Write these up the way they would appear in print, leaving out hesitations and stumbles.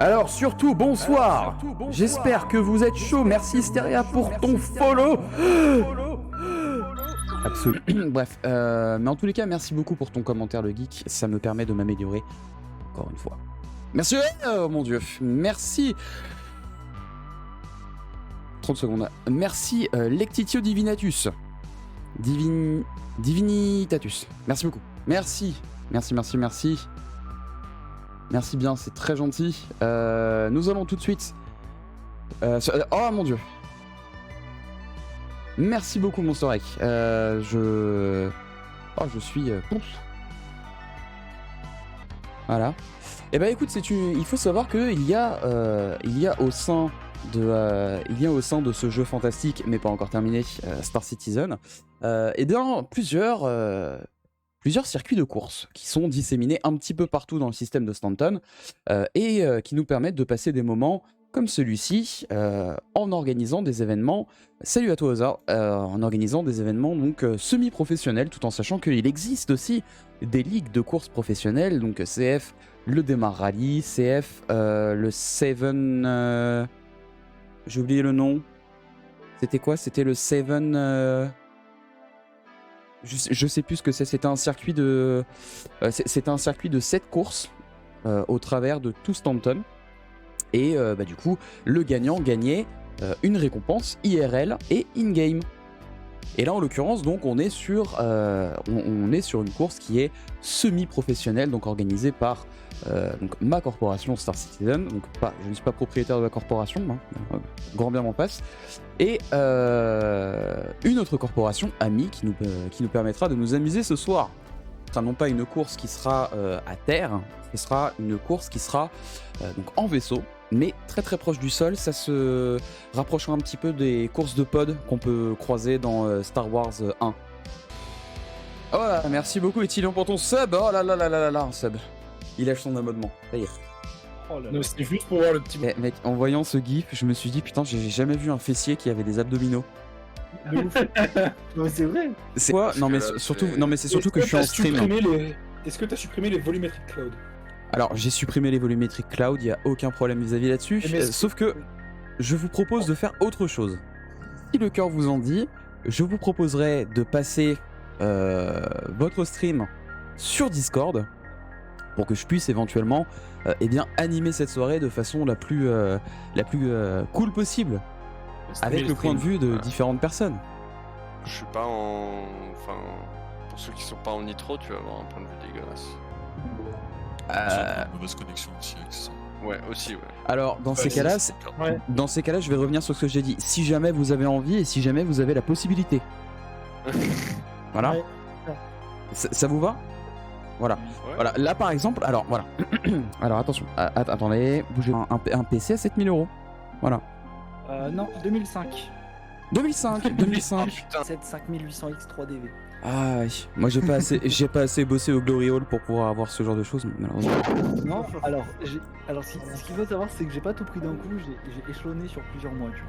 Alors surtout, bonsoir. J'espère que vous êtes chaud. Merci Steria pour ton follow. Absolument. Bref, mais en tous les cas, merci beaucoup pour ton commentaire, le geek. Ça me permet de m'améliorer encore une fois. Merci, oh mon dieu, merci. 30 secondes. Merci Lectitio Divinatus. Divinitatus. Merci beaucoup. Merci. Merci bien, c'est très gentil. Nous allons tout de suite... Oh mon dieu. Merci beaucoup Monsterek. Je suis... Voilà. Et bah écoute, il faut savoir qu'il y a au sein de ce jeu fantastique, mais pas encore terminé, Star Citizen, et bien plusieurs circuits de course qui sont disséminés un petit peu partout dans le système de Stanton et qui nous permettent de passer des moments comme celui-ci en organisant des événements. Salut à toi Oza, en organisant des événements donc semi-professionnels, tout en sachant qu'il existe aussi des ligues de course professionnelles, donc CF, le Démarre Rally, CF, le Seven... j'ai oublié le nom. C'était quoi? C'était le Seven... Je sais plus ce que c'est. C'était un circuit de 7 courses au travers de tout Stanton. Et du coup, le gagnant gagnait une récompense IRL et in-game. Et là, en l'occurrence, donc, on est sur une course qui est semi-professionnelle, donc organisée par donc, ma corporation Star Citizen. Donc, je ne suis pas propriétaire de la corporation, hein, grand bien m'en passe. Et une autre corporation, Ami, qui nous permettra de nous amuser ce soir. Ce sera non pas une course qui sera à terre, ce sera une course qui sera donc en vaisseau, mais très très proche du sol. Ça se rapprochera un petit peu des courses de pod qu'on peut croiser dans Star Wars 1. Voilà, merci beaucoup Etilion pour ton sub. Oh là là là là là là, un sub. Il lâche son abonnement, ça y est. Oh là là. C'est juste pour voir le petit... Mec, en voyant ce gif, je me suis dit putain, j'ai jamais vu un fessier qui avait des abdominaux. Non mais c'est vrai. C'est quoi? Non mais surtout que je suis en stream. Est-ce que t'as supprimé les volumétriques cloud? Alors j'ai supprimé les volumétriques cloud, il y a aucun problème vis-à-vis là-dessus. Sauf que je vous propose de faire autre chose. Si le cœur vous en dit, je vous proposerai de passer votre stream sur Discord pour que je puisse éventuellement animer cette soirée de façon la plus cool possible, avec le point de vue de différentes personnes. Je suis pas en... Enfin, pour ceux qui sont pas en nitro, tu vas avoir un point de vue dégueulasse. Une mauvaise connexion aussi avec ça. Ouais, aussi, ouais. Alors, dans ces cas-là, je vais revenir sur ce que j'ai dit. Si jamais vous avez envie et si jamais vous avez la possibilité. Voilà. Ouais. Ça vous va? Voilà. Ouais. Voilà. Là, par exemple, alors voilà. Alors attention. Attendez, bougez. Un PC à 7 000 €. Voilà. Non, 2005. 2005. Putain. 5800X 3DV. Ah oui. Moi j'ai pas assez bossé au Glory Hall pour pouvoir avoir ce genre de choses, malheureusement. Non, alors ce qu'il faut savoir, c'est que j'ai pas tout pris d'un coup, j'ai échelonné sur plusieurs mois, tu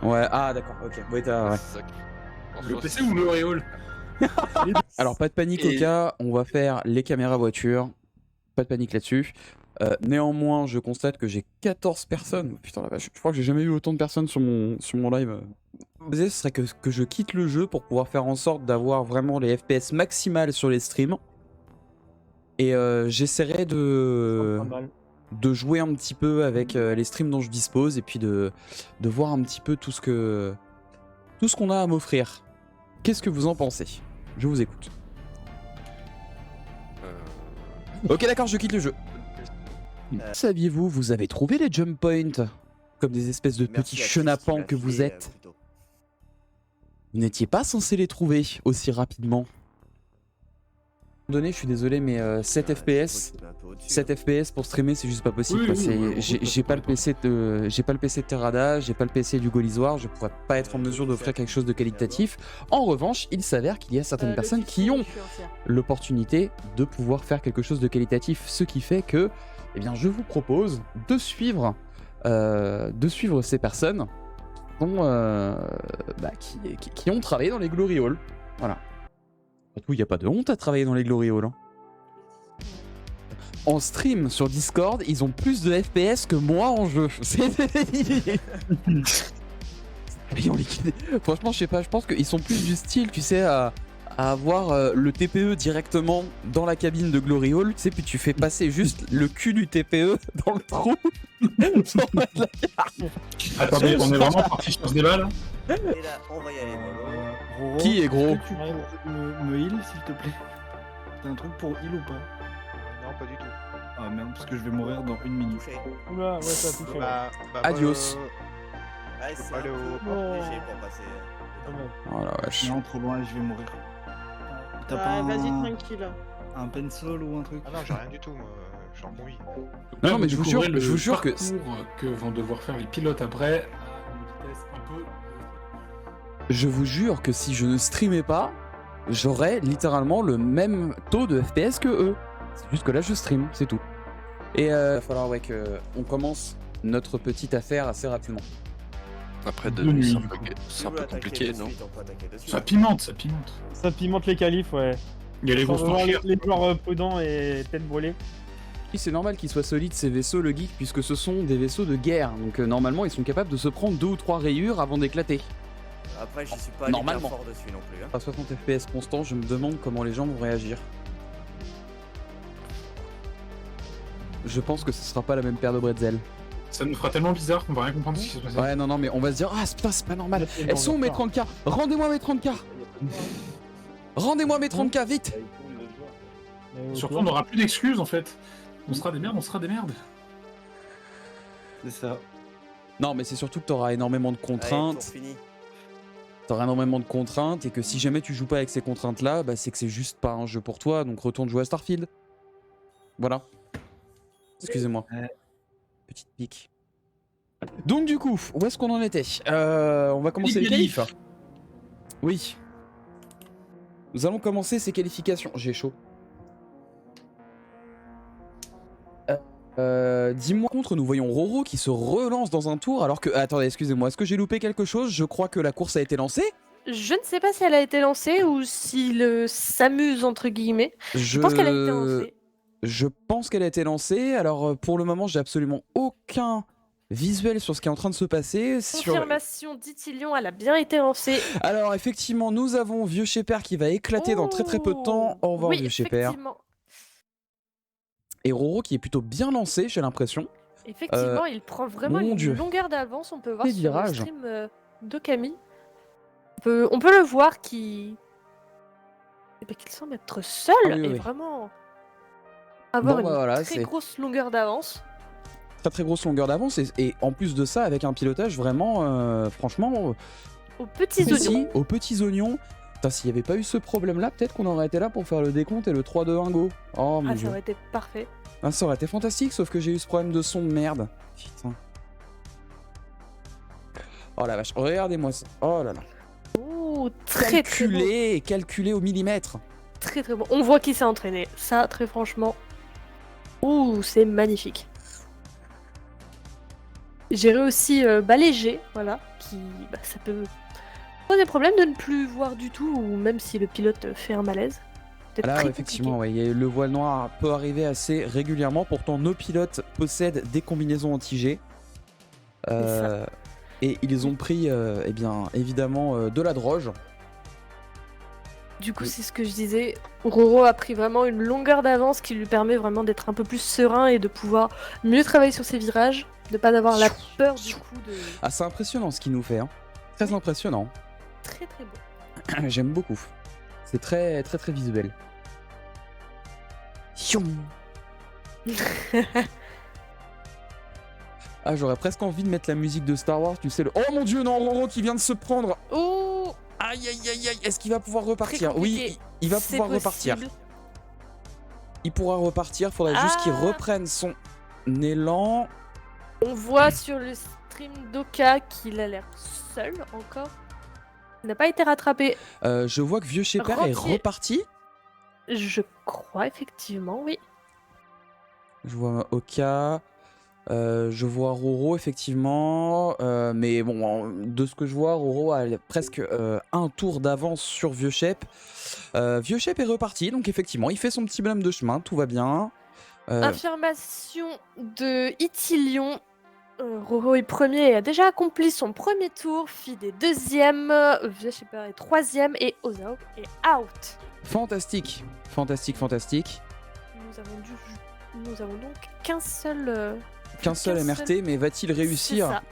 vois. Ouais, ah d'accord, ok. Ouais, ouais. C'est ça Le PC ou le Auréole? Alors pas de panique au cas, on va faire les caméras voiture. Pas de panique là-dessus. Néanmoins, je constate que j'ai 14 personnes. Putain la vache, je crois que j'ai jamais eu autant de personnes sur mon live. Ce serait que je quitte le jeu pour pouvoir faire en sorte d'avoir vraiment les FPS maximales sur les streams. Et j'essaierai de jouer un petit peu avec les streams dont je dispose et puis de voir un petit peu tout ce qu'on a à m'offrir. Qu'est-ce que vous en pensez? Je vous écoute. Ok d'accord, je quitte le jeu. Saviez-vous, vous avez trouvé les jump points comme des espèces de petits chenapans que vous êtes. Vous n'étiez pas censé les trouver aussi rapidement. Je suis désolé, mais 7 FPS pour streamer, c'est juste pas possible. J'ai pas le PC de Terrada, j'ai pas le PC du Gaulisoire, je pourrais pas être en mesure d'offrir quelque chose de qualitatif. En revanche, il s'avère qu'il y a certaines personnes qui ont l'opportunité de pouvoir faire quelque chose de qualitatif, ce qui fait que, eh bien, je vous propose de suivre ces personnes qui ont travaillé dans les Glory Halls. Voilà. Il n'y a pas de honte à travailler dans les Glory Halls. Hein. en stream sur Discord, ils ont plus de FPS que moi en jeu. Ils ont liquidé. Franchement, je sais pas, je pense qu'ils sont plus du style, tu sais, à avoir le TPE directement dans la cabine de Glory Hall, tu sais, puis tu fais passer juste le cul du TPE dans le trou. Sans mettre la carte. Attendez, on est vraiment parti sur ce débat là? Et là, on va y aller, mollo. Roro, Qui est gros? est-ce que tu peux me heal s'il te plaît? T'as un truc pour heal ou pas? Non, pas du tout. Ah merde, parce que je vais mourir dans 1 minute. Touché. Oula, ouais, ça a touché. Bah, Adios. Ouais, c'est Allez, un oh. peu léger pour passer. Quand même. Oh la vache. Non, trop loin, je vais mourir. T'as Bah, pas vas-y, un... tranquille. un pencil ou un truc? Ah non, j'ai rien du tout, moi. Je suis en conduit. Non, mais je vous jure que que vont devoir faire les pilotes après, à une vitesse un peu. je vous jure que si je ne streamais pas, j'aurais littéralement le même taux de FPS que eux. C'est juste que là je stream, c'est tout. Et il va falloir qu'on commence notre petite affaire assez rapidement. Après, De nuit. c'est un peu compliqué, non? Ça pimente, ça pimente. Ça pimente les qualifs, ouais. Il y a les On grosses va voir franchires. les joueurs prudents et tête brûlée. Et c'est normal qu'ils soient solides ces vaisseaux, le geek, puisque ce sont des vaisseaux de guerre. Donc normalement ils sont capables de se prendre 2 ou 3 rayures avant d'éclater. Après, j'y suis pas allé bien Normalement. fort dessus non plus. Hein. À 60 FPS constant, je me demande comment les gens vont réagir. Je pense que ce sera pas la même paire de bretzel. Ça nous fera tellement bizarre qu'on va rien comprendre ce qui se passe. Ouais, non, mais on va se dire, ah putain, c'est pas normal. Elles sont mes 30K. Rendez-moi mes 30K. Rendez-moi mes 30K, vite. Surtout, on n'aura plus d'excuses en fait. On sera des merdes, on sera des merdes. C'est ça. Non, mais c'est surtout que t'auras énormément de Allez, contraintes. tour fini. T'auras énormément de contraintes et que si jamais tu joues pas avec ces contraintes-là, bah c'est que c'est juste pas un jeu pour toi. Donc retourne jouer à Starfield. Voilà. Excusez-moi. Petite pique. Donc du coup, où est-ce qu'on en était? On va commencer les Qualif. qualifs. Oui. Nous allons commencer ces qualifications. J'ai chaud. Dis-moi contre, nous voyons Roro qui se relance dans un tour alors que... Attendez, excusez-moi, est-ce que j'ai loupé quelque chose? Je crois que la course a été lancée. Je ne sais pas si elle a été lancée ou s'il s'amuse entre guillemets. Je pense qu'elle a été lancée. Je pense qu'elle a été lancée. Alors pour le moment, j'ai absolument aucun visuel sur ce qui est en train de se passer. Confirmation d'Itilion, elle a bien été lancée. Alors effectivement, nous avons Vieux chez Père qui va éclater dans très peu de temps. Au revoir, oui, Vieux chez Père. Et Roro qui est plutôt bien lancé, j'ai l'impression. Effectivement, il prend vraiment mon une Dieu. longueur d'avance. On peut voir Les sur virages. le stream de Camille. On peut le voir qu'il semble être seul Ah oui, et oui. vraiment avoir Bon, une bah, voilà, très c'est- grosse longueur d'avance. Très grosse longueur d'avance et en plus de ça, avec un pilotage vraiment, franchement, Aux petits précis, oignons. aux petits oignons. Putain, s'il n'y avait pas eu ce problème-là, peut-être qu'on aurait été là pour faire le décompte et le 3-2-1 go. Oh mon Ah, dieu. ça aurait été parfait. Ah, ça aurait été fantastique, sauf que j'ai eu ce problème de son de merde. Putain. Oh la vache, regardez-moi ça. Oh là là. Oh, très très beau. Calculé au millimètre. Très très bon. On voit qui s'est entraîné. Ça, très franchement. Ouh, c'est magnifique. Gérer aussi léger, voilà, ça peut poser problème de ne plus voir du tout, ou même si le pilote fait un malaise. Peut-être Là, très effectivement, compliqué. ouais, le voile noir peut arriver assez régulièrement. Pourtant, nos pilotes possèdent des combinaisons anti-G. Et ils ont pris, eh bien, évidemment, de la droge. Du coup, c'est ce que je disais. Roro a pris vraiment une longueur d'avance qui lui permet vraiment d'être un peu plus serein et de pouvoir mieux travailler sur ses virages, de pas avoir la peur du coup de. Ah, c'est impressionnant ce qu'il nous fait. Hein. Très impressionnant. Très très beau. J'aime beaucoup. C'est très visuel. Hium. Ah, j'aurais presque envie de mettre la musique de Star Wars, tu sais le... Oh mon dieu, non, Roro qui vient de se prendre. Oh, Aïe aïe aïe aïe, est-ce qu'il va pouvoir très repartir? compliqué. Oui, il va C'est pouvoir repartir. possible. Il pourra repartir, faudrait juste qu'il Ah. reprenne son élan. On voit sur le stream d'Oka qu'il a l'air seul encore. Il n'a pas été rattrapé. Je vois que Vieux chez Père est Rentier. reparti. Je crois effectivement, oui. Je vois Oka. Je vois Roro effectivement, mais bon, de ce que je vois, Roro a presque un tour d'avance sur Vieux Shep. Vieux Shep est reparti, donc effectivement, il fait son petit bonhomme de chemin, tout va bien. Affirmation de Itilion. Roro est premier et a déjà accompli son premier tour. Feed est deuxième. Vieux Shepherd est troisième. Et Ozao est out. Fantastique. Fantastique, fantastique. Nous avons donc qu'un seul MRT, mais va-t-il réussir C'est ça.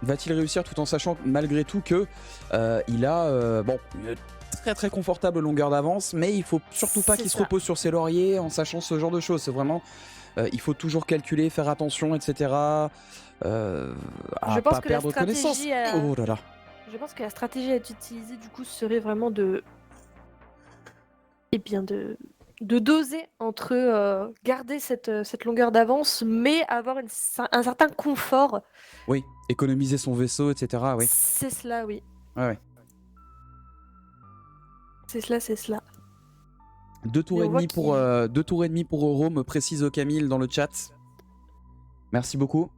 Va-t-il réussir tout en sachant malgré tout que il a une très très confortable longueur d'avance, mais il faut surtout pas C'est qu'il se ça. repose sur ses lauriers en sachant ce genre de choses. C'est vraiment, il faut toujours calculer, faire attention, etc. À Je pense pas que la perdre connaissance. stratégie à- Oh là là. Je pense que la stratégie à utiliser du coup serait vraiment de doser entre garder cette longueur d'avance, mais avoir un certain confort. Oui, économiser son vaisseau, etc. Oui. C'est cela, oui. Ouais. C'est cela. Deux tours Et et on voit demi pour deux tours et demi pour Euro, me précise Camille dans le chat. Merci beaucoup.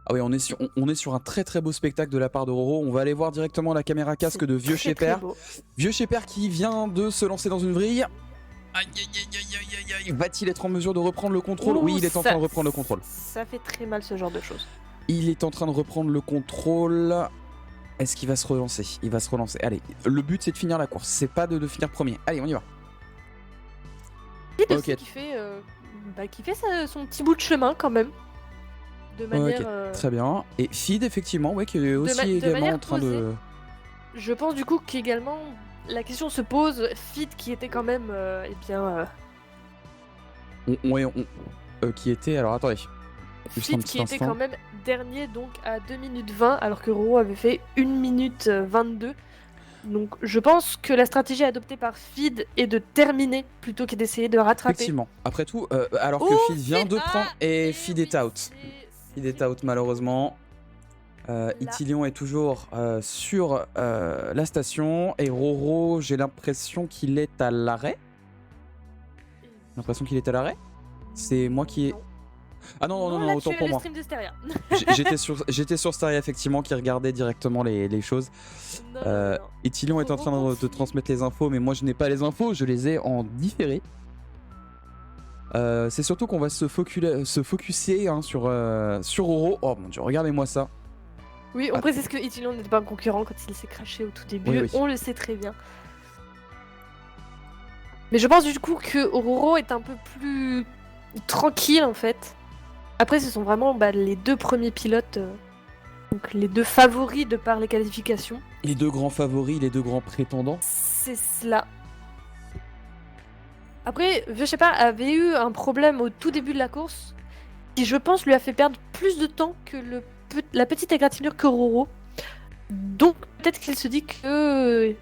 Ah oui, on est sur un très très beau spectacle de la part de Roro. On va aller voir directement la caméra casque C'est de Vieux très, très Shepherd. beau. Vieux Shepherd qui vient de se lancer dans une vrille. Aïe aïe aïe aïe aïe aïe aïe. Va-t-il être en mesure de reprendre le contrôle? Oui, Ouh, il est en ça- train de reprendre le contrôle. Ça fait très mal ce genre de choses. Il est en train de reprendre le contrôle. Est-ce qu'il va se relancer? Il va se relancer. Allez, le but c'est de finir la course, c'est pas de finir premier. Allez, on y va. Feed Ok. aussi qui fait son petit bout de chemin quand même. De manière. Ok, très bien. Et Feed, effectivement, ouais, qui est aussi de également manière en train de. Je pense du coup qu'également la question se pose. Feed qui était quand même, Qui était. Alors attendez. Juste un Feed petit qui était instant. quand même dernier donc à 2 minutes 20 alors que Roro avait fait 1 minute 22. Donc je pense que la stratégie adoptée par Feed est de terminer plutôt que d'essayer de rattraper. Effectivement. Après tout, alors que Oh, Feed vient Feed de a- prendre. Et eh Feed oui, est out. Feed est out malheureusement. Là. Itilion est toujours sur la station. Et Roro, j'ai l'impression qu'il est à l'arrêt. C'est moi qui ai. Non. Ah non, là, tu autant avais pour le moi. stream de Steria. J'étais sur Staria effectivement qui regardait directement les choses. Non. Itilion est en train de Continue. transmettre les infos, mais moi je n'ai pas les infos, je les ai en différé. C'est surtout qu'on va se focuser sur Roro. Oh mon dieu, regardez-moi ça. Oui, on précise que Itilion n'était pas un concurrent quand il s'est crashé au tout début, Oui. on le sait très bien. Mais je pense du coup que Roro est un peu plus tranquille en fait. Après, ce sont vraiment les deux premiers pilotes, donc les deux favoris de par les qualifications. Les deux grands favoris, les deux grands prétendants. C'est cela. Après, Vieux Shepherd avait eu un problème au tout début de la course qui, je pense, lui a fait perdre plus de temps que la petite égratignure que Roro. Donc, peut-être qu'il se dit que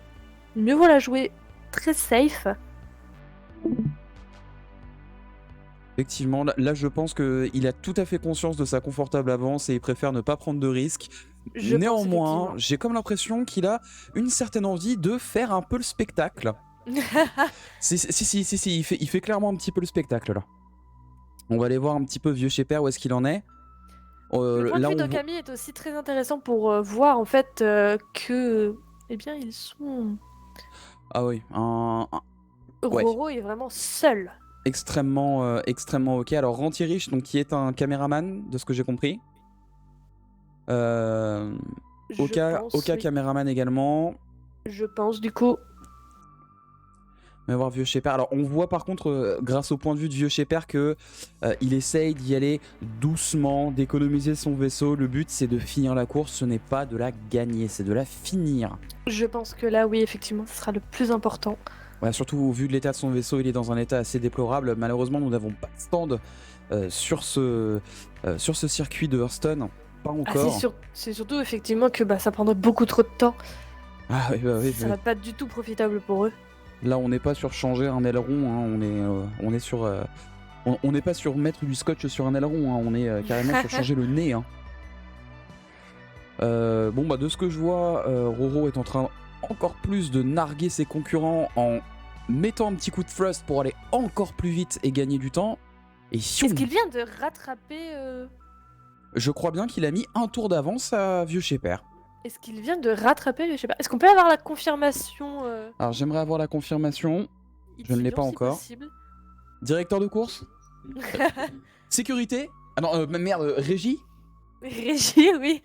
mieux vaut la jouer très safe. Effectivement, là je pense qu'il a tout à fait conscience de sa confortable avance et il préfère ne pas prendre de risques. Je pense, Néanmoins, effectivement. j'ai comme l'impression qu'il a une certaine envie de faire un peu le spectacle. Si, il fait clairement un petit peu le spectacle là. On va aller voir un petit peu Vieux Shepherd où est-ce qu'il en est. Le point de Là, vue on voit- d'Okami est aussi très intéressant pour voir en fait que, eh bien, ils sont. Ah oui, Ouais. Roro est vraiment seul. extrêmement ok. Alors Rantierich, donc qui est un caméraman de ce que j'ai compris. Je pense, Oka oui. caméraman également. Je pense du coup. On va voir Vieux Shepherd. Alors on voit par contre, grâce au point de vue de Vieux Shepherd, que il essaye d'y aller doucement, d'économiser son vaisseau. Le but c'est de finir la course, ce n'est pas de la gagner, c'est de la finir. Je pense que là, oui, effectivement, ce sera le plus important. Ouais, surtout au vu de l'état de son vaisseau, il est dans un état assez déplorable. Malheureusement, nous n'avons pas de stand sur ce circuit de Hearthstone. Pas encore. C'est surtout effectivement que ça prendrait beaucoup trop de temps. Ah oui, Ça va pas du tout profitable pour eux. Là, on n'est pas sur changer un aileron, hein, on est sur. On n'est pas sur mettre du scotch sur un aileron, hein, on est carrément sur changer le nez. Hein. De ce que je vois, Roro est en train encore plus de narguer ses concurrents en mettant un petit coup de thrust pour aller encore plus vite et gagner du temps. Et Est-ce qu'il vient de rattraper je crois bien qu'il a mis un tour d'avance à Vieux Shepherd. Est-ce qu'il vient de rattraper Je sais pas. Est-ce qu'on peut avoir la confirmation Alors j'aimerais avoir la confirmation. Je ne l'ai Itilion, pas si encore. possible Directeur de course. Sécurité. Ah non, merde, régie. Régie, oui.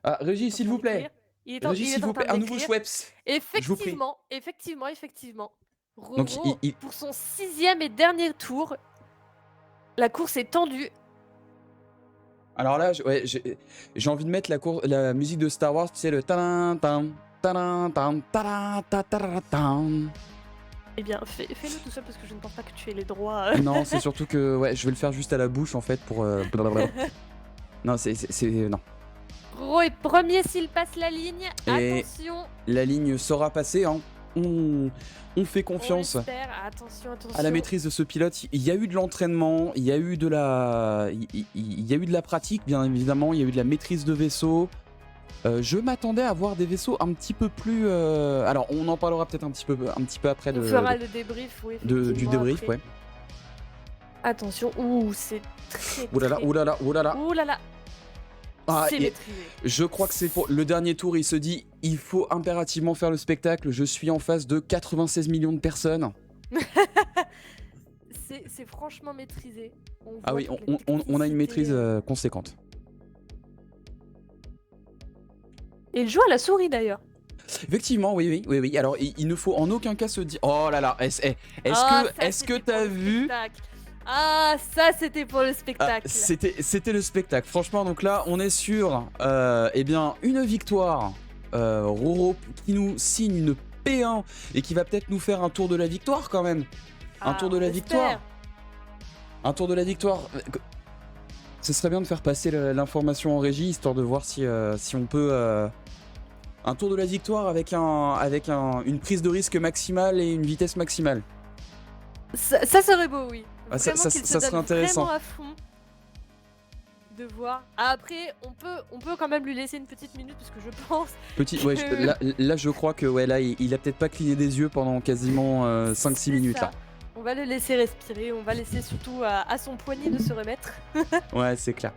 Ah, régie, s'il vous plaît. Régie, Il est s'il en vous train plaît, de un nouveau l'écrire. Schweppes. Je vous prie. Effectivement. Roro, Donc, pour son 6e et dernier tour, la course est tendue. Alors là, j'ai envie de mettre la musique de Star Wars, tu sais, le ta Eh bien, fais-le tout seul parce que je ne pense pas que tu aies les droits. Non, c'est surtout que je vais le faire juste à la bouche en fait pour. Non, c'est non. Roro est premier s'il passe la ligne. Et Attention. la ligne saura passer. Hein. On fait confiance On espère. Attention. à la maîtrise de ce pilote. Il y a eu de l'entraînement, il y a eu de la pratique, bien évidemment. Il y a eu de la maîtrise de vaisseau. Je m'attendais à voir des vaisseaux un petit peu plus. Alors, on en parlera peut-être un petit peu après On fera le débrief, oui. du débrief, après. ouais. Attention, c'est très. Ouh là là. Ah, C'est et maîtrisé. je crois que c'est pour le dernier tour. Il se dit, il faut impérativement faire le spectacle. Je suis en face de 96 millions de personnes. C'est franchement maîtrisé. Ah oui, on a une maîtrise conséquente. Et il joue à la souris d'ailleurs. Effectivement, oui. Alors, il ne faut en aucun cas se dire. Oh là là, est-ce que t'as vu? Ah, ça c'était pour le spectacle. C'était le spectacle. Franchement, donc là, on est sur une victoire. Roro qui nous signe une P1 et qui va peut-être nous faire un tour de la victoire quand même. Un tour de la victoire. Ce serait bien de faire passer l'information en régie histoire de voir si on peut. Un tour de la victoire avec une prise de risque maximale et une vitesse maximale. Ça serait beau, oui. Ah, ça serait intéressant. Vraiment à fond de voir. Après, on peut quand même lui laisser une petite minute parce que je pense. Là, je crois que il a peut-être pas cligné des yeux pendant quasiment 5-6 minutes ça. là. On va le laisser respirer, on va laisser surtout à son poignet de se remettre. Ouais, c'est clair.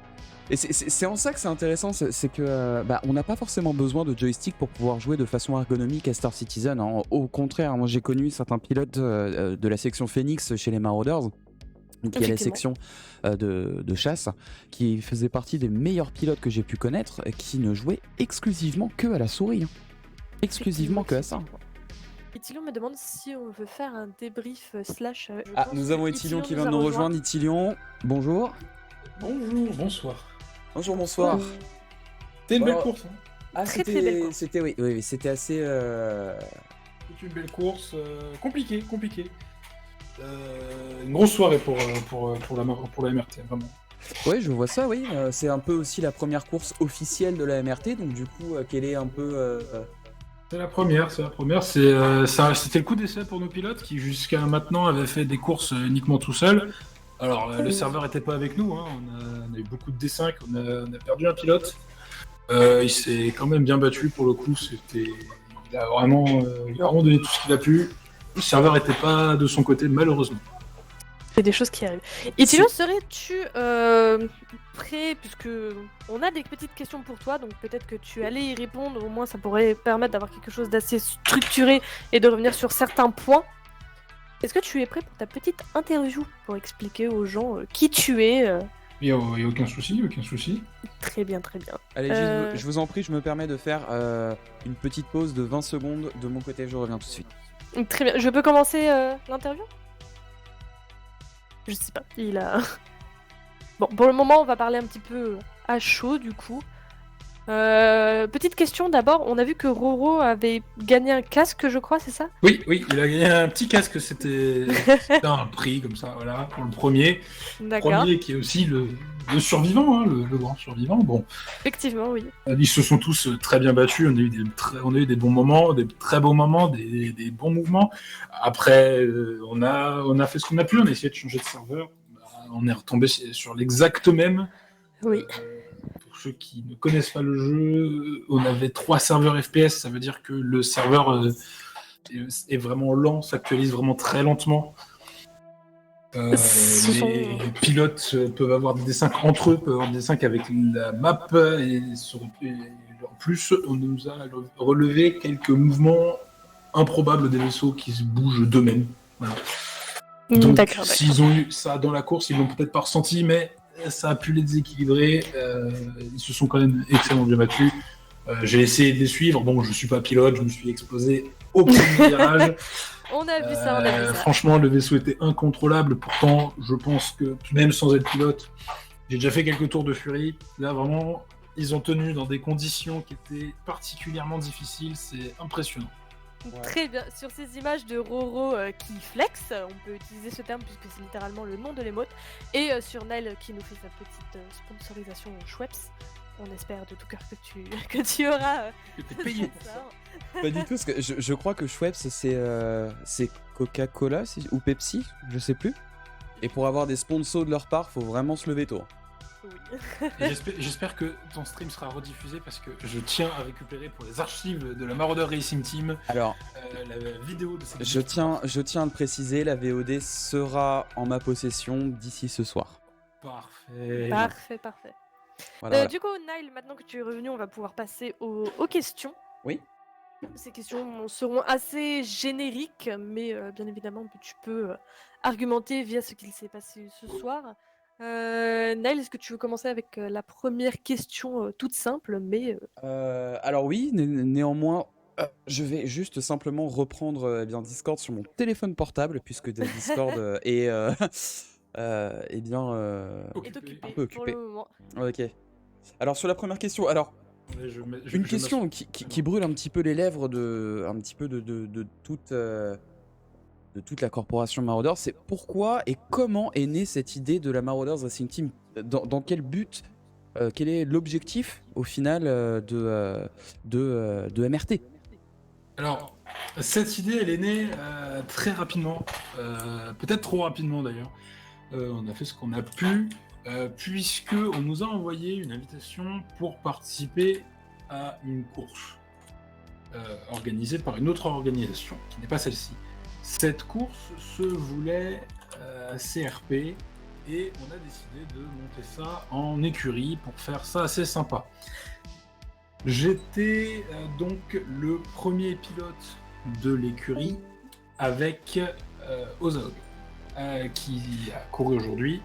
Et c'est en ça que c'est intéressant, c'est que on n'a pas forcément besoin de joystick pour pouvoir jouer de façon ergonomique à Star Citizen. Hein. Au contraire, moi j'ai connu certains pilotes de la section Phoenix chez les Marauders. Donc il y a la section de chasse qui faisait partie des meilleurs pilotes que j'ai pu connaître, qui ne jouaient exclusivement que à la souris. Hein. Exclusivement que à ça. Itilion me demande si on veut faire un débrief slash... nous avons Itilion qui vient de nous rejoindre. Itilion, bonjour. Bonsoir. Bonsoir. C'était une belle course. Hein. Ah, très belle course. C'était assez... C'était une belle course, compliquée. Une grosse soirée pour la MRT, vraiment. Ouais, je vois ça, oui. C'est un peu aussi la première course officielle de la MRT, donc du coup, quelle est un peu... C'est la première. C'était le coup d'essai pour nos pilotes qui jusqu'à maintenant avaient fait des courses uniquement tout seuls. Alors le serveur était pas avec nous, hein. On a eu beaucoup de D5, on a perdu un pilote. Il s'est quand même bien battu pour le coup. Il a vraiment donné tout ce qu'il a pu. Le serveur était pas de son côté malheureusement. C'est des choses qui arrivent. Itilion, serais-tu prêt, puisque on a des petites questions pour toi, donc peut-être que tu allais y répondre, au moins ça pourrait permettre d'avoir quelque chose d'assez structuré et de revenir sur certains points. Est-ce que tu es prêt pour ta petite interview pour expliquer aux gens qui tu es Il n'y a aucun souci. Très bien. Allez, je vous en prie, je me permets de faire une petite pause de 20 secondes de mon côté, je reviens tout de suite. Très bien, je peux commencer l'interview ? Je sais pas, il a... Bon, pour le moment, on va parler un petit peu à chaud, du coup. Petite question d'abord, on a vu que Roro avait gagné un casque, je crois, c'est ça ? Oui, il a gagné un petit casque, c'était un prix comme ça, voilà, pour le premier. D'accord. Premier qui est aussi le survivant, hein, le grand survivant. Bon. Effectivement, oui. Ils se sont tous très bien battus, on a eu des bons moments, des très beaux moments, des bons mouvements. Après, on a fait ce qu'on a pu, on a essayé de changer de serveur. On est retombé sur l'exact même. Oui. Pour ceux qui ne connaissent pas le jeu, on avait 3 serveurs FPS, ça veut dire que le serveur est vraiment lent, s'actualise vraiment très lentement. Les pilotes peuvent avoir des D5 entre eux, peuvent avoir des D5 avec la map, et en plus, on nous a relevé quelques mouvements improbable des vaisseaux qui se bougent d'eux-mêmes. Voilà. Donc, D'accord. s'ils ont eu ça dans la course, ils l'ont peut-être pas ressenti, mais ça a pu les déséquilibrer. Ils se sont quand même extrêmement bien battus. J'ai essayé de les suivre. Bon, je suis pas pilote, je me suis explosé au premier virage. On a vu ça, on a vu ça. Franchement, le vaisseau était incontrôlable. Pourtant, je pense que même sans être pilote, j'ai déjà fait quelques tours de Fury. Là, vraiment, ils ont tenu dans des conditions qui étaient particulièrement difficiles. C'est impressionnant. Très bien. Sur ces images de Roro qui flex, on peut utiliser ce terme puisque c'est littéralement le nom de l'émote, et sur Nile qui nous fait sa petite sponsorisation Schweppes. On espère de tout cœur que tu auras Que t'es payé pour ça. Pas du tout, parce que je crois que Schweppes c'est Coca-Cola ou Pepsi, je sais plus. Et pour avoir des sponsors de leur part, faut vraiment se lever tôt. Oui. Et j'espère que ton stream sera rediffusé parce que je tiens à récupérer pour les archives de la Marauder Racing Team Alors, la vidéo de cette je tiens à le préciser, la VOD sera en ma possession d'ici ce soir. Parfait. Parfait. Voilà. Du coup, Nile, maintenant que tu es revenu, on va pouvoir passer aux questions. Oui. Ces questions seront assez génériques, mais bien évidemment, tu peux argumenter via ce qu'il s'est passé ce soir. Nile, est-ce que tu veux commencer avec la première question toute simple, mais... Alors oui, néanmoins, je vais juste simplement reprendre eh bien, Discord sur mon téléphone portable, puisque Discord est eh bien, est occupé un peu pour occupé. le moment. Ok. Alors sur la première question, alors Ouais, une question qui brûle un petit peu les lèvres de toute la corporation Marauders, c'est pourquoi et comment est née cette idée de la Marauders Racing Team, dans quel but, quel est l'objectif au final de MRT. Alors, cette idée, elle est née très rapidement, peut-être trop rapidement d'ailleurs. On a fait ce qu'on a pu, puisque on nous a envoyé une invitation pour participer à une course organisée par une autre organisation, qui n'est pas celle-ci. Cette course se voulait CRP, et on a décidé de monter ça en écurie pour faire ça assez sympa. J'étais donc le premier pilote de l'écurie avec Ozog, qui a couru aujourd'hui.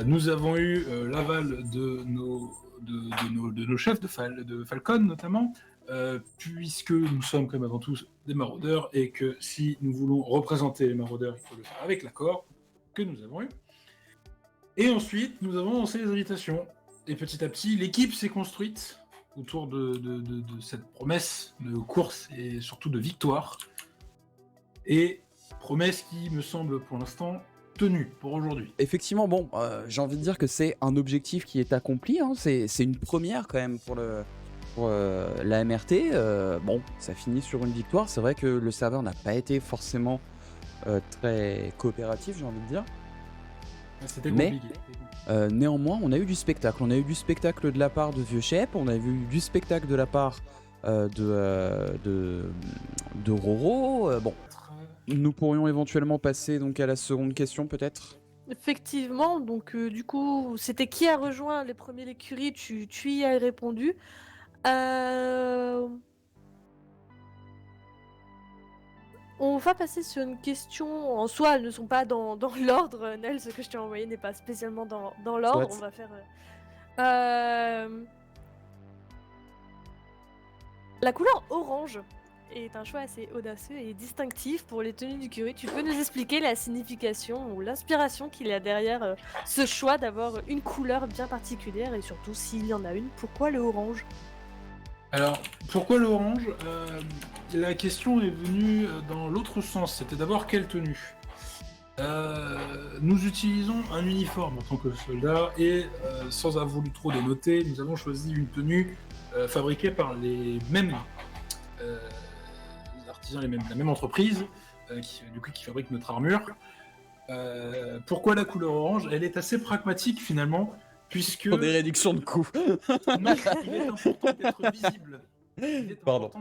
Nous avons eu l'aval de nos chefs de Falcon notamment, puisque nous sommes comme avant tout des maraudeurs et que si nous voulons représenter les maraudeurs, il faut le faire avec l'accord que nous avons eu. Et ensuite, nous avons lancé les invitations. Et petit à petit, l'équipe s'est construite autour de cette promesse de course et surtout de victoire. Et promesse qui me semble pour l'instant tenue pour aujourd'hui. Effectivement, bon, j'ai envie de dire que c'est un objectif qui est accompli, hein. C'est une première quand même pour la MRT. Bon, ça finit sur une victoire. C'est vrai que le serveur n'a pas été forcément très coopératif, j'ai envie de dire. C'était Mais compliqué. néanmoins, on a eu du spectacle. On a eu du spectacle de la part de Vieux Shep, on a eu du spectacle de la part de Roro. Bon, nous pourrions éventuellement passer donc à la seconde question peut-être. Effectivement, donc du coup, c'était qui a rejoint les premiers l'écurie, tu y as répondu. On va passer sur une question, en soi, elles ne sont pas dans l'ordre, Nel, ce que je t'ai envoyé n'est pas spécialement dans l'ordre, Soit. on va faire... La couleur orange est un choix assez audacieux et distinctif pour les tenues du curé. Tu peux nous expliquer la signification ou l'inspiration qu'il y a derrière ce choix d'avoir une couleur bien particulière et surtout s'il y en a une, pourquoi le orange ? Alors, pourquoi l'orange ? La question est venue dans l'autre sens. C'était d'abord quelle tenue ? Nous utilisons un uniforme en tant que soldat et sans avoir voulu trop dénoter, nous avons choisi une tenue fabriquée par les mêmes artisans, la même entreprise qui fabrique notre armure. Pourquoi la couleur orange ? Elle est assez pragmatique finalement, puisque... Pour des réductions de coûts. Non, il est important d'être visible. Pardon.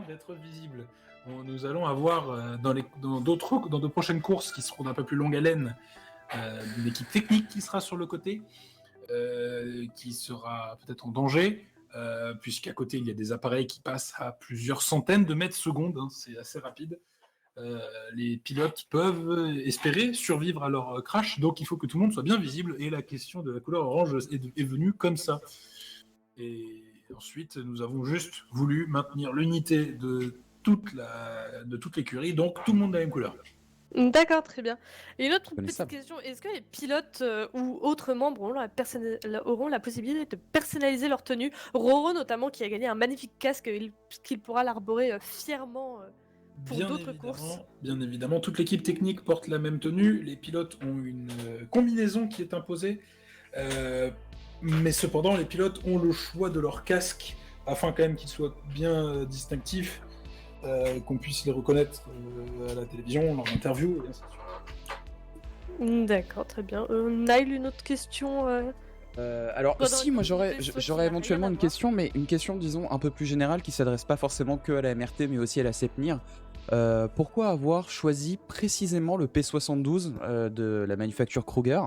Nous allons avoir dans de prochaines courses qui seront d'un peu plus longue haleine, une équipe technique qui sera sur le côté, qui sera peut-être en danger. puisqu'à côté, il y a des appareils qui passent à plusieurs centaines de mètres secondes, hein, c'est assez rapide. Les pilotes peuvent espérer survivre à leur crash, donc il faut que tout le monde soit bien visible, et la question de la couleur orange est venue comme ça. Et ensuite, nous avons juste voulu maintenir l'unité de toute l'écurie, donc tout le monde a la même couleur. D'accord, très bien. Et une autre petite Connaissable. question, est-ce que les pilotes ou autres membres auront la possibilité de personnaliser leur tenue? Roro notamment, qui a gagné un magnifique casque qu'il pourra l'arborer fièrement pour d'autres courses. Bien évidemment, toute l'équipe technique porte la même tenue, les pilotes ont une combinaison qui est imposée, mais cependant les pilotes ont le choix de leur casque afin quand même qu'ils soient bien distinctifs, qu'on puisse les reconnaître à la télévision, lors d'interviews, et ainsi de suite. D'accord, très bien. Nile, une autre question Alors, Toi, dans si, les moi courses j'aurais de vaisseau, j'aurais ça n'a éventuellement rien à une voir. question, mais une question, disons, un peu plus générale qui s'adresse pas forcément que à la MRT, mais aussi à la CEPNIR. Pourquoi avoir choisi précisément le P72 de la manufacture Kruger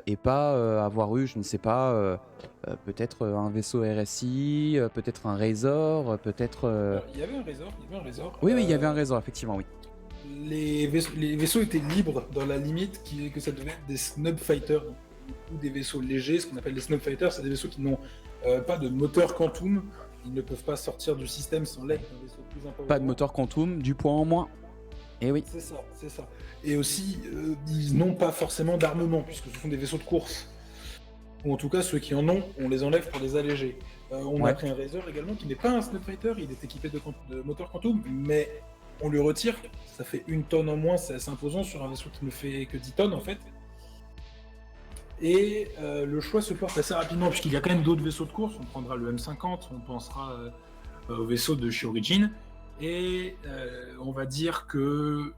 et pas avoir eu, je ne sais pas, peut-être un vaisseau RSI, peut-être un Razor, peut-être. Il y avait un Razor. Oui, il y avait un Razor, effectivement, oui. Les vaisseaux étaient libres dans la limite que ça devait être des Snub Fighters ou des vaisseaux légers. Ce qu'on appelle les Snub Fighters, c'est des vaisseaux qui n'ont pas de moteur Quantum. Ils ne peuvent pas sortir du système sans l'aide d'un vaisseau plus important. Pas de moteur Quantum, du poids en moins. Et oui. C'est ça. Et aussi, ils n'ont pas forcément d'armement, puisque ce sont des vaisseaux de course. Ou en tout cas, ceux qui en ont, on les enlève pour les alléger. On a pris un Razor également, qui n'est pas un Snub Fighter, il est équipé de moteur Quantum, mais on lui retire, ça fait 1 tonne en moins, c'est assez imposant sur un vaisseau qui ne fait que 10 tonnes en fait. Et le choix se porte assez rapidement, puisqu'il y a quand même d'autres vaisseaux de course, on prendra le M50, on pensera au vaisseau de chez Origin, et on va dire que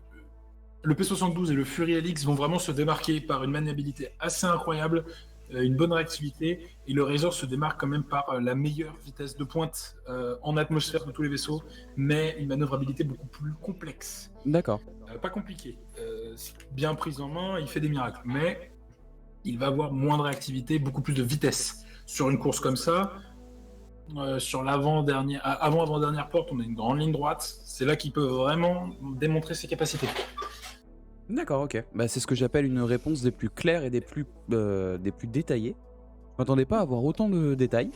le P72 et le Fury Helix vont vraiment se démarquer par une maniabilité assez incroyable, une bonne réactivité, et le Razor se démarque quand même par la meilleure vitesse de pointe en atmosphère de tous les vaisseaux, mais une manœuvrabilité beaucoup plus complexe. D'accord. Pas compliqué. Bien prise en main, il fait des miracles, mais il va avoir moins de réactivité, beaucoup plus de vitesse. Sur une course comme ça, sur avant-dernière porte, on a une grande ligne droite, c'est là qu'il peut vraiment démontrer ses capacités. D'accord, ok. Bah, c'est ce que j'appelle une réponse des plus claires et des plus détaillées. Je m'attendais pas à avoir autant de détails.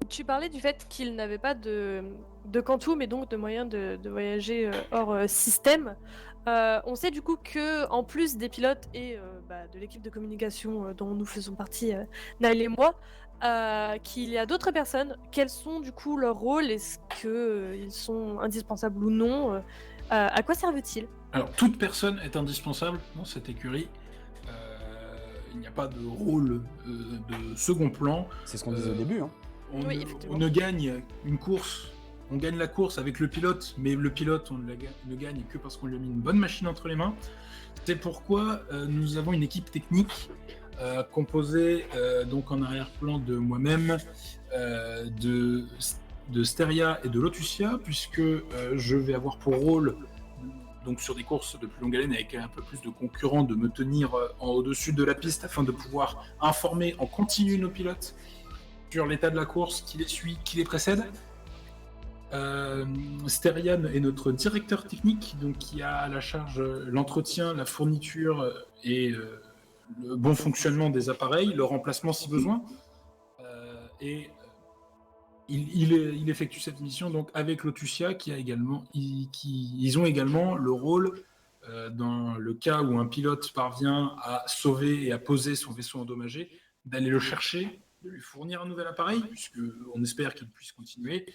Tu parlais du fait qu'il n'avait pas de Quantum et donc de moyens de voyager hors système. On sait du coup que en plus des pilotes et de l'équipe de communication dont nous faisons partie, Naël et moi, qu'il y a d'autres personnes. Quels sont du coup leurs rôles? Est-ce qu'ils sont indispensables ou non? À quoi servent-ils? Alors, toute personne est indispensable dans cette écurie. Il n'y a pas de rôle de second plan. C'est ce qu'on disait au début, hein. On ne gagne une course, on gagne la course avec le pilote, mais le pilote, on ne gagne que parce qu'on lui a mis une bonne machine entre les mains. C'est pourquoi nous avons une équipe technique composée donc en arrière-plan de moi-même, de Steria et de Lotusia, puisque je vais avoir pour rôle, donc sur des courses de plus longue haleine avec un peu plus de concurrents, de me tenir au-dessus de la piste afin de pouvoir informer en continu nos pilotes sur l'état de la course, qui les suit, qui les précède. Sterian est notre directeur technique, donc qui a à la charge l'entretien, la fourniture et le bon fonctionnement des appareils, le remplacement si besoin. Il effectue cette mission donc avec Lotusia, ils ont également le rôle, dans le cas où un pilote parvient à sauver et à poser son vaisseau endommagé, d'aller le chercher, de lui fournir un nouvel appareil, puisqu'on espère qu'il puisse continuer,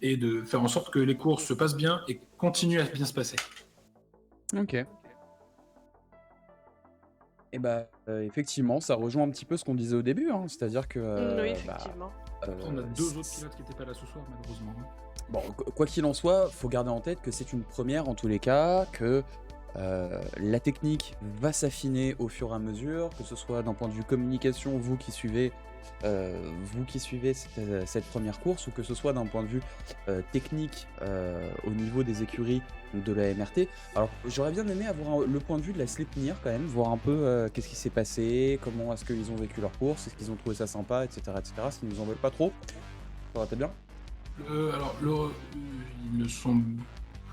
et de faire en sorte que les courses se passent bien et continuent à bien se passer. Ok. Et effectivement, ça rejoint un petit peu ce qu'on disait au début, hein. C'est-à-dire que... oui, effectivement. On a 2 autres pilotes qui n'étaient pas là ce soir, malheureusement. Bon, quoi qu'il en soit, faut garder en tête que c'est une première en tous les cas, que la technique va s'affiner au fur et à mesure, que ce soit d'un point de vue communication, vous qui suivez cette première course, ou que ce soit d'un point de vue technique au niveau des écuries de la MRT. Alors j'aurais bien aimé avoir le point de vue de la Sleipnir quand même, voir un peu qu'est-ce qui s'est passé, comment est-ce qu'ils ont vécu leur course, est-ce qu'ils ont trouvé ça sympa, etc. s'ils nous en veulent pas trop. Ça aurait été bien. Ils ne sont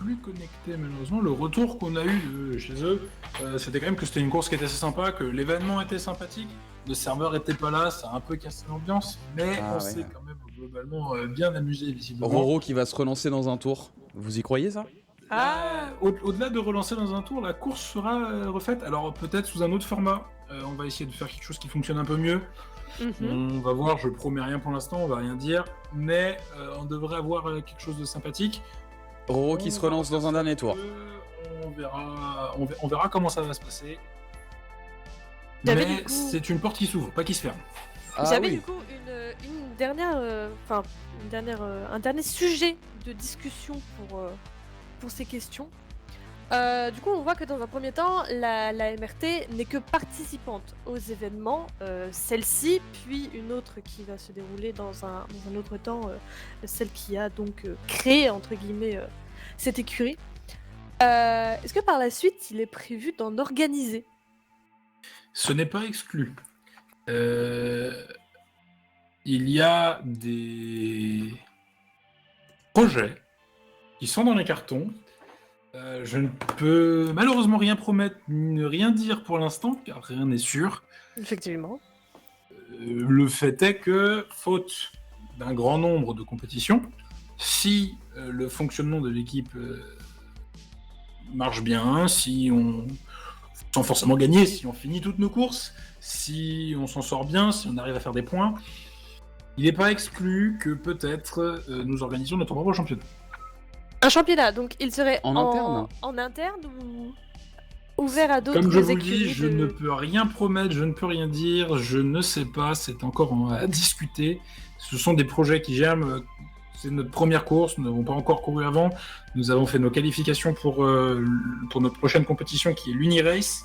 plus connectés malheureusement. Le retour qu'on a eu de chez eux, c'était quand même que c'était une course qui était assez sympa, que l'événement était sympathique. Le serveur était pas là, ça a un peu cassé l'ambiance, mais on s'est quand même globalement bien amusé visiblement. Roro qui va se relancer dans un tour. Vous y croyez ça? Au-delà de relancer dans un tour, la course sera refaite. Alors peut-être sous un autre format. On va essayer de faire quelque chose qui fonctionne un peu mieux. On va voir, je promets rien pour l'instant, on va rien dire, mais on devrait avoir quelque chose de sympathique. Roro qui se relance dans un dernier tour. On verra comment ça va se passer. Mais c'est une porte qui s'ouvre, pas qui se ferme. J'avais du coup un dernier sujet de discussion pour ces questions. Du coup, on voit que dans un premier temps, la MRT n'est que participante aux événements, celle-ci, puis une autre qui va se dérouler dans un autre temps, celle qui a donc créé, entre guillemets, cette écurie. Est-ce que par la suite, il est prévu d'en organiser? Ce n'est pas exclu. Il y a des projets qui sont dans les cartons. Je ne peux malheureusement rien promettre, ni rien dire pour l'instant, car rien n'est sûr. Effectivement. Le fait est que, faute d'un grand nombre de compétitions, si le fonctionnement de l'équipe marche bien, si on sans forcément gagner, si on finit toutes nos courses, si on s'en sort bien, si on arrive à faire des points, il n'est pas exclu que peut-être nous organisions notre propre championnat. Un championnat, donc il serait en interne ou ouvert à d'autres écuries? Comme je vous écuries dis, je ne peux rien promettre, je ne peux rien dire, je ne sais pas, c'est encore à discuter. Ce sont des projets qui germent. C'est notre première course, nous n'avons pas encore couru avant. Nous avons fait nos qualifications pour notre prochaine compétition qui est l'Uni-Race.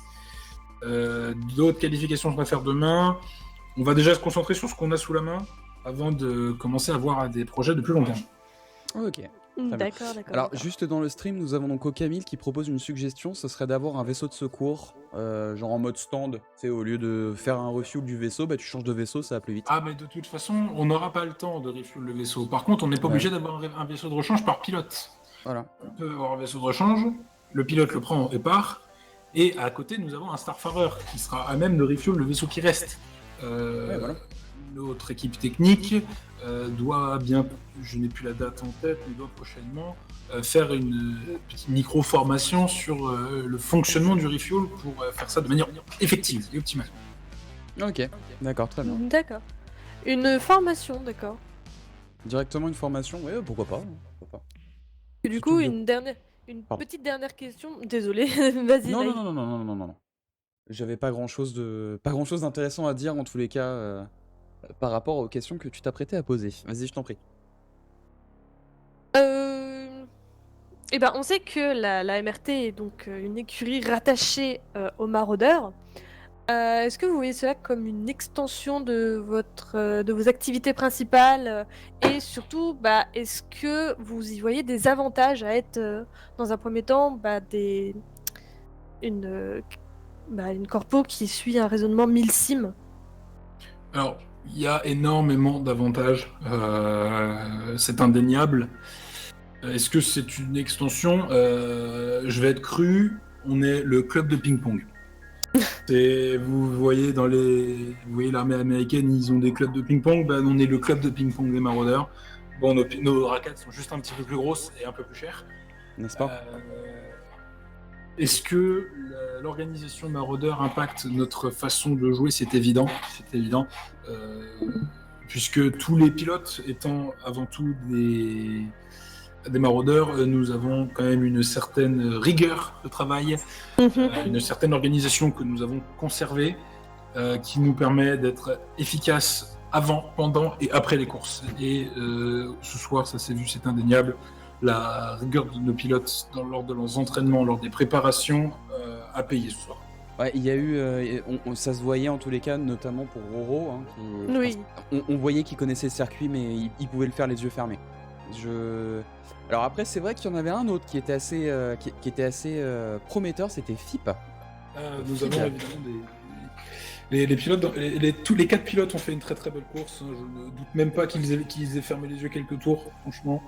D'autres qualifications, on va faire demain. On va déjà se concentrer sur ce qu'on a sous la main avant de commencer à voir des projets de plus long terme. Ok. D'accord. Alors, juste dans le stream, nous avons donc Okamil qui propose une suggestion, ce serait d'avoir un vaisseau de secours, genre en mode stand. Tu sais, au lieu de faire un refuel du vaisseau, bah tu changes de vaisseau, ça va plus vite. Ah, mais de toute façon, on n'aura pas le temps de refuel le vaisseau. Par contre, on n'est pas obligé d'avoir un vaisseau de rechange par pilote. Voilà. On peut avoir un vaisseau de rechange, le pilote le prend et part, et à côté, nous avons un Starfarer qui sera à même de refuel le vaisseau qui reste. Voilà. Notre équipe technique doit bien, je n'ai plus la date en tête, mais doit prochainement faire une petite micro-formation sur le fonctionnement du refuel pour faire ça de manière effective et optimale. Ok, d'accord, très bien. D'accord. Une formation, d'accord. Directement une formation, ouais, pourquoi pas. Et du coup, une petite dernière question. Désolé, vas-y. Non. J'avais pas grand chose d'intéressant à dire en tous les cas par rapport aux questions que tu t'apprêtais à poser. Vas-y, je t'en prie. Eh ben, on sait que la MRT est donc une écurie rattachée aux maraudeurs. Est-ce que vous voyez cela comme une extension de vos activités principales et surtout, est-ce que vous y voyez des avantages à être dans un premier temps une corpo qui suit un raisonnement milsim? Alors, il y a énormément d'avantages, c'est indéniable. Est-ce que c'est une extension? Je vais être cru, on est le club de ping-pong. Vous voyez l'armée américaine, ils ont des clubs de ping-pong, on est le club de ping-pong des maraudeurs. Bon, nos raquettes sont juste un petit peu plus grosses et un peu plus chères. N'est-ce pas? Est-ce que l'organisation maraudeur impacte notre façon de jouer? C'est évident. Puisque tous les pilotes étant avant tout des maraudeurs, nous avons quand même une certaine rigueur de travail, une certaine organisation que nous avons conservée, qui nous permet d'être efficaces avant, pendant et après les courses. Et ce soir, ça s'est vu, c'est indéniable. La rigueur de nos pilotes lors de leurs entraînements, lors des préparations, a payé ce soir. Ouais, il y a eu, ça se voyait en tous les cas, notamment pour Roro, hein, Oui. On voyait qu'il connaissait le circuit, mais il pouvait le faire les yeux fermés. Alors après, c'est vrai qu'il y en avait un autre qui était assez prometteur, c'était FIP. Nous avons évidemment Les pilotes, tous les 4 pilotes ont fait une très très belle course. Hein. Je ne doute même pas qu'ils aient fermé les yeux quelques tours, franchement.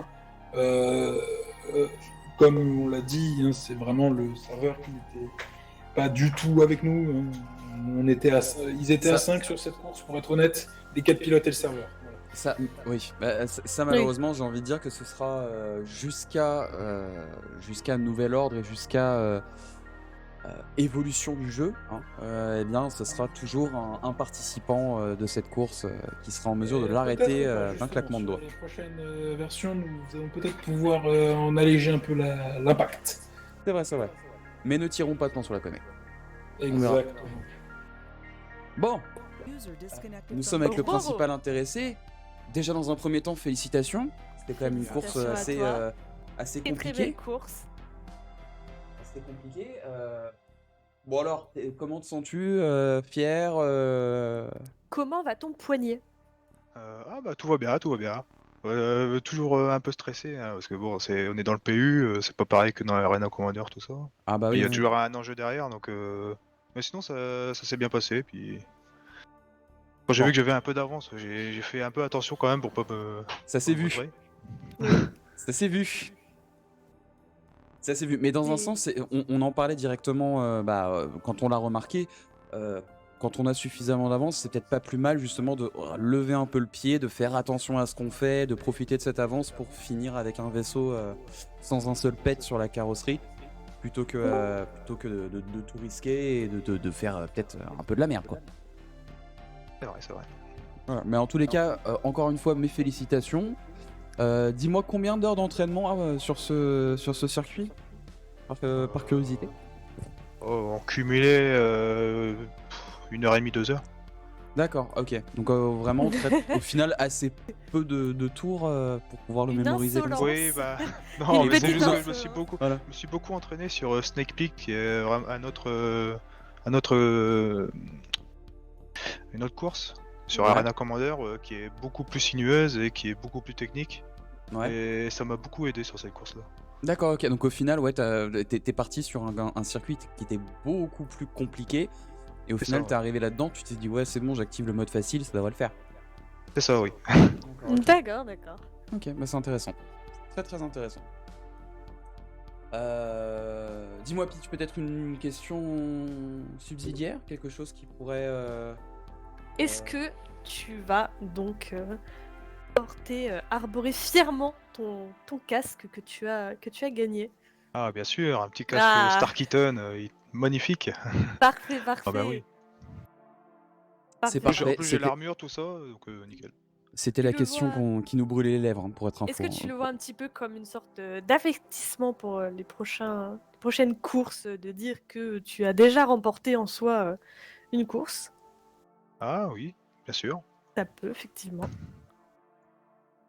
Comme on l'a dit, hein, c'est vraiment le serveur qui n'était pas du tout avec nous. Hein. Ils étaient à 5 sur cette course, pour être honnête, les 4 pilotes et le serveur. Voilà. Ça, oui, ça malheureusement, j'ai envie de dire que ce sera jusqu'à nouvel ordre et jusqu'à évolution du jeu. Hein, eh bien, ce sera toujours un participant de cette course qui sera en mesure de l'arrêter d'un claquement de doigts. Sur les prochaines versions, nous allons peut-être pouvoir en alléger un peu l'impact. C'est vrai. Mais ne tirons pas de plan sur la comète. Exactement. Bon, nous sommes avec le principal intéressé. Déjà dans un premier temps, félicitations. C'était quand même une course Félicitations à toi. assez Très très compliquée. belle course. C'était compliqué. Bon alors, comment te sens-tu? Fier? Comment va ton poignet? Ah bah tout va bien, tout va bien. Toujours un peu stressé, hein, parce que bon, on est dans le PU, c'est pas pareil que dans l'Arena Commander, tout ça. Ah bah Il oui. y a toujours un enjeu derrière, donc... Mais sinon, ça s'est bien passé, puis... Quand j'ai vu que j'avais un peu d'avance, j'ai fait un peu attention quand même pour pas me... Ça s'est vu. montrer. Ça s'est vu. Ça s'est vu. Mais dans un sens, on en parlait directement quand on l'a remarqué. Quand on a suffisamment d'avance, c'est peut-être pas plus mal justement de lever un peu le pied, de faire attention à ce qu'on fait, de profiter de cette avance pour finir avec un vaisseau sans un seul pet sur la carrosserie, plutôt que de tout risquer et de faire peut-être un peu de la merde, quoi. C'est vrai. Voilà. Mais en tous les cas, encore une fois, mes félicitations. Dis-moi combien d'heures d'entraînement sur ce circuit, par curiosité. En cumulé, 1h30, 2h. D'accord, ok. Donc vraiment, au final, assez peu de tours pour pouvoir le Une mémoriser comme ça. insolence. Oui, bah... Non, Une mais c'est petite juste que je info. me suis beaucoup... Voilà. Je me suis beaucoup entraîné sur Snake Peak, qui est vraiment une autre course sur Ouais. Arena Commander qui est beaucoup plus sinueuse et qui est beaucoup plus technique. Ouais. Et ça m'a beaucoup aidé sur cette course-là. D'accord, ok. Donc au final, ouais, t'es parti sur un circuit qui était beaucoup plus compliqué. Et au C'est final, ça, t'es arrivé là-dedans, tu t'es dit, ouais, c'est bon, j'active le mode facile, ça devrait le faire. C'est ça, oui. D'accord. Ok, bah c'est intéressant. Très très intéressant. Dis-moi, Peach, peut-être une question subsidiaire? Quelque chose qui pourrait... Est-ce que tu vas donc arborer fièrement ton casque que tu as gagné? Ah, bien sûr, un petit casque Ah. Star Keaton, magnifique. Parfait. Ah bah oui. C'est Parfait. parfait. En plus, j'ai C'était- l'armure, tout ça, donc nickel. C'était la le question vois. qui nous brûlait les lèvres, pour être info. Est-ce que tu le vois un petit peu comme une sorte d'avertissement pour les prochaines courses, de dire que tu as déjà remporté en soi une course? Ah oui, bien sûr. Ça peut, effectivement.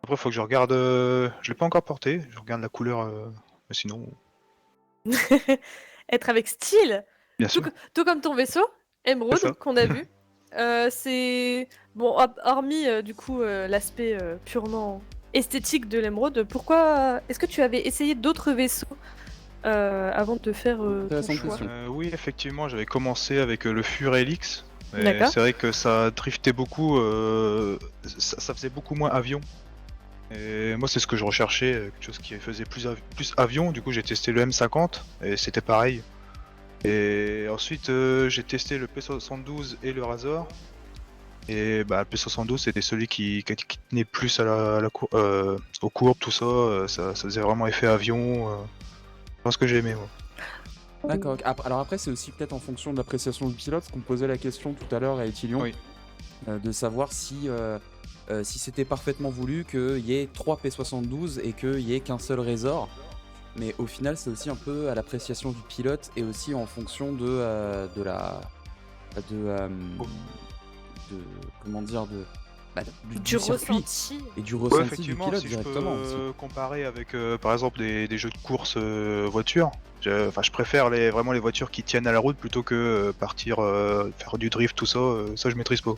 Après, faut que je regarde... Je l'ai pas encore porté, je regarde la couleur... Mais sinon, Être avec style, bien sûr. tout comme ton vaisseau, C'est Emerald, ça. qu'on a vu. C'est... Bon, hormis du coup l'aspect purement esthétique de l'Emerald, pourquoi... Est-ce que tu avais essayé d'autres vaisseaux avant de faire ton Intéressante choix? question. Oui, effectivement, j'avais commencé avec le Fur Helix. Mais D'accord. c'est vrai que ça driftait beaucoup, ça faisait beaucoup moins avion. Et moi, c'est ce que je recherchais, quelque chose qui faisait plus avion. Du coup, j'ai testé le M50 et c'était pareil. Et ensuite, j'ai testé le P72 et le Razor. Et bah, le P72, c'était celui qui tenait plus à aux courbes, tout ça. Ça faisait vraiment effet avion. C'est ce que j'ai aimé, moi. D'accord. Alors après, c'est aussi peut-être en fonction de l'appréciation du pilote, ce qu'on posait la question tout à l'heure à Etilion, Oui. de savoir si c'était parfaitement voulu qu'il y ait 3 P72 et qu'il y ait qu'un seul Razor. Mais au final, c'est aussi un peu à l'appréciation du pilote et aussi en fonction Du circuit ressenti. et du Ouais, ressenti du effectivement, pilote si directement. je aussi. peux comparer avec par exemple des jeux de course voiture, je préfère vraiment les voitures qui tiennent à la route plutôt que partir faire du drift, tout ça, ça je maîtrise pas.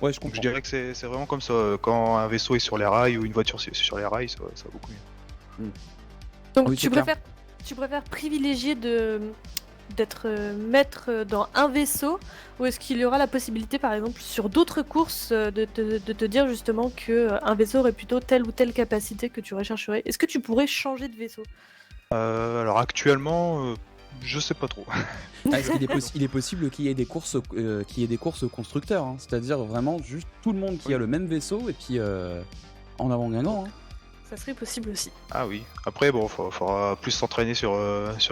Ouais, je Donc je comprends. dirais que c'est vraiment comme ça, quand un vaisseau est sur les rails ou une voiture sur les rails, ça va beaucoup mieux. Donc Oui, tu c'est clair. préfères privilégier de maître dans un vaisseau, ou est-ce qu'il y aura la possibilité, par exemple, sur d'autres courses, de te dire justement que un vaisseau aurait plutôt telle ou telle capacité que tu rechercherais? Est-ce que tu pourrais changer de vaisseau? Alors actuellement, je sais pas trop. Est-ce qu'il est possible qu'il y ait des courses, constructeurs, hein, c'est-à-dire vraiment juste tout le monde qui a le même vaisseau et puis en avant gagnant. Hein. Ça serait possible aussi. Ah oui. Après, bon, faudra plus s'entraîner sur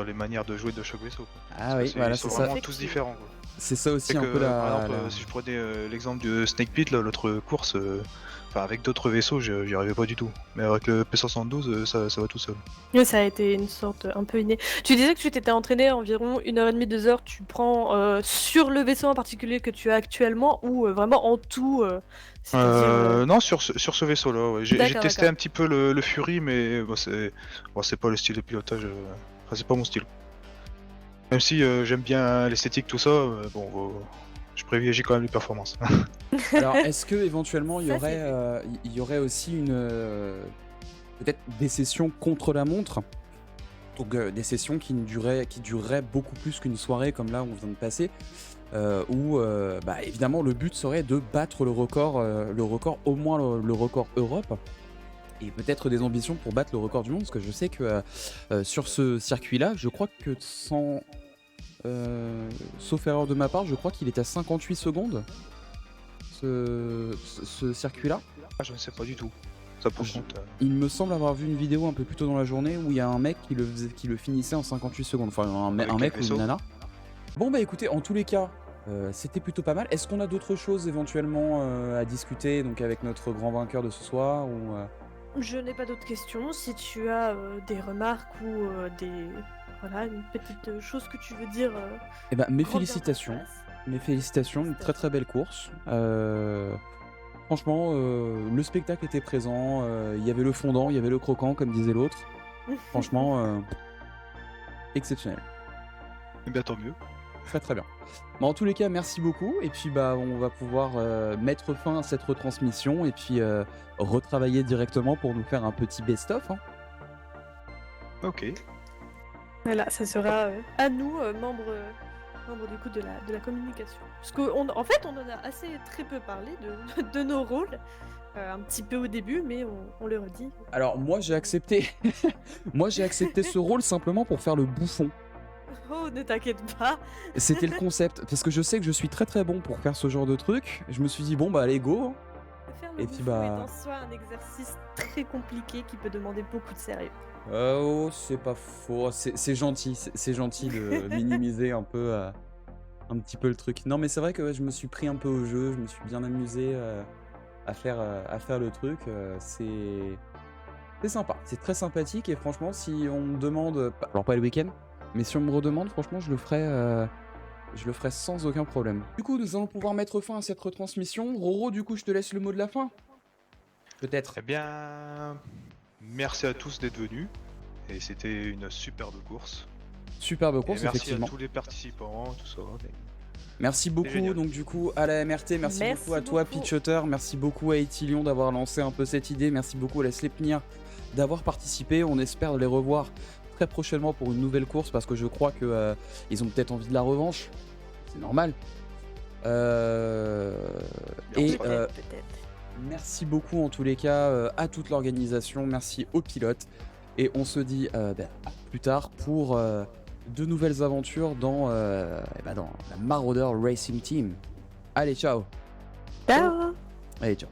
les manières de jouer de chaque vaisseau. Quoi. Ah oui, voilà, ils sont c'est ça. vraiment tous différents. Quoi. C'est ça aussi C'est un que, peu la. Par exemple, si je prenais l'exemple de Snake Pit, là, l'autre course, avec d'autres vaisseaux, j'y arrivais pas du tout. Mais avec le P72, ça va tout seul. Oui, ça a été une sorte un peu inné. Tu disais que tu t'étais entraîné environ 1h30, 2h. Tu prends sur le vaisseau en particulier que tu as actuellement ou vraiment en tout Non, sur ce vaisseau-là. Ouais. J'ai D'accord, testé d'accord. un petit peu le Fury, mais c'est pas le style de pilotage. Enfin, c'est pas mon style. Même si j'aime bien l'esthétique, tout ça, je privilégie quand même les performances. Alors, est-ce que éventuellement il y Ça, aurait, aussi peut-être des sessions contre la montre, donc des sessions qui dureraient beaucoup plus qu'une soirée comme là où on vient de passer, où évidemment le but serait de battre le record au moins le record Europe. Et peut-être des ambitions pour battre le record du monde, parce que je sais que sur ce circuit-là, je crois que sauf erreur de ma part, je crois qu'il est à 58 secondes, ce circuit-là. Ah, je ne sais pas du tout. Ça pour contre. Il me semble avoir vu une vidéo un peu plus tôt dans la journée où il y a un mec qui le finissait en 58 secondes, enfin un mec ou une nana. Bon bah écoutez, en tous les cas, c'était plutôt pas mal. Est-ce qu'on a d'autres choses éventuellement à discuter donc avec notre grand vainqueur de ce soir ou Je n'ai pas d'autres questions. Si tu as des remarques ou une petite chose que tu veux dire. Eh ben, mes reviens félicitations. en face. Mes félicitations, une très très belle course. Franchement, le spectacle était présent. Il y avait le fondant, il y avait le croquant, comme disait l'autre. Franchement, exceptionnel. Eh bien, tant mieux. Très très bien. Bon, en tous les cas, merci beaucoup. Et puis, on va pouvoir mettre fin à cette retransmission et puis retravailler directement pour nous faire un petit best-of. Hein. Ok. Voilà, ça sera à nous, membres du coup de la communication. Parce qu'en en fait, on en a assez très peu parlé de nos rôles, un petit peu au début, mais on le redit. Alors, moi, j'ai accepté ce rôle simplement pour faire le bouffon. Oh, ne t'inquiète pas. C'était le concept, parce que je sais que je suis très très bon pour faire ce genre de truc. Je me suis dit, bon, allez, go. Faire le Et puis, bouffon est en soi un exercice très compliqué qui peut demander beaucoup de sérieux. Oh, c'est pas faux. C'est gentil, c'est gentil de minimiser un petit peu le truc. Non, mais c'est vrai que je me suis pris un peu au jeu, je me suis bien amusé à faire le truc. C'est sympa, c'est très sympathique et franchement, si on me demande, alors pas le week-end, mais si on me redemande, franchement, je le ferai sans aucun problème. Du coup, nous allons pouvoir mettre fin à cette retransmission. Roro, du coup, je te laisse le mot de la fin. Peut-être. Eh bien, merci à tous d'être venus. Et c'était une superbe course. Superbe Et course, merci effectivement. à tous les participants, tout ça. Merci beaucoup génial. donc du coup à la MRT, merci beaucoup à toi beaucoup. Pitchotter, merci beaucoup à Etilion d'avoir lancé un peu cette idée, merci beaucoup à la Sleipnir d'avoir participé, on espère les revoir très prochainement pour une nouvelle course parce que je crois que ils ont peut-être envie de la revanche, c'est normal. Peut-être. Merci beaucoup en tous les cas à toute l'organisation, merci aux pilotes et on se dit à plus tard pour de nouvelles aventures dans la Marauder Racing Team. Allez, ciao. Ciao. Allez, ciao.